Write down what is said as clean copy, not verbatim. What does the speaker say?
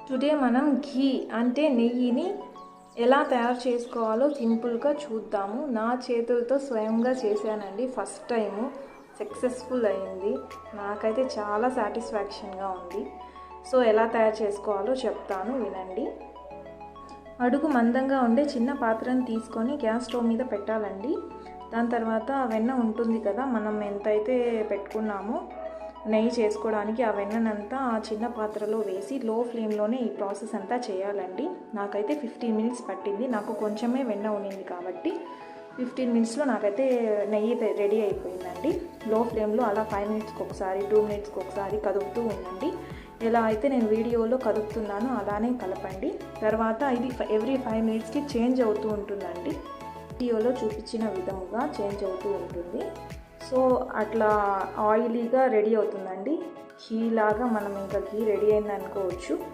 Today మనం ఘీ అంటే నెయ్యిని ఎలా తయారు చేసుకోవాలో సింపుల్గా చూద్దాము. నా చేతులతో స్వయంగా చేశానండి. ఫస్ట్ టైము సక్సెస్ఫుల్ అయింది. నాకైతే చాలా సాటిస్ఫాక్షన్గా ఉంది. సో ఎలా తయారు చేసుకోవాలో చెప్తాను, వినండి. అడుగు మందంగా ఉండే చిన్న పాత్రను తీసుకొని గ్యాస్ స్టవ్ మీద పెట్టాలండి. దాని తర్వాత వెన్న ఉంటుంది కదా, మనం ఎంతైతే పెట్టుకున్నామో నెయ్యి చేసుకోవడానికి ఆ వెన్ననంతా ఆ చిన్న పాత్రలో వేసి లో ఫ్లేమ్లోనే ఈ ప్రాసెస్ అంతా చేయాలండి. నాకైతే 15 మినిట్స్ పట్టింది. నాకు కొంచెమే వెన్న ఉన్నింది కాబట్టి 15 మినిట్స్లో నాకైతే నెయ్యి రెడీ అయిపోయిందండి. లో ఫ్లేమ్లో అలా 5 మినిట్స్కి ఒకసారి 2 మినిట్స్కి ఒకసారి కదుపుతూ ఉండండి. ఎలా అయితే నేను వీడియోలో కదుపుతున్నానో అలానే కలపండి. తర్వాత ఇది ఎవ్రీ 5 మినిట్స్కి చేంజ్ అవుతూ ఉంటుందండి. వీడియోలో చూపించిన విధముగా చేంజ్ అవుతూ ఉంటుంది. సో అట్లా ఆయిలీగా రెడీ అవుతుందండి. ఘీ లాగా మనం ఇంకా ఘీ రెడీ అయింది అనుకోవచ్చు.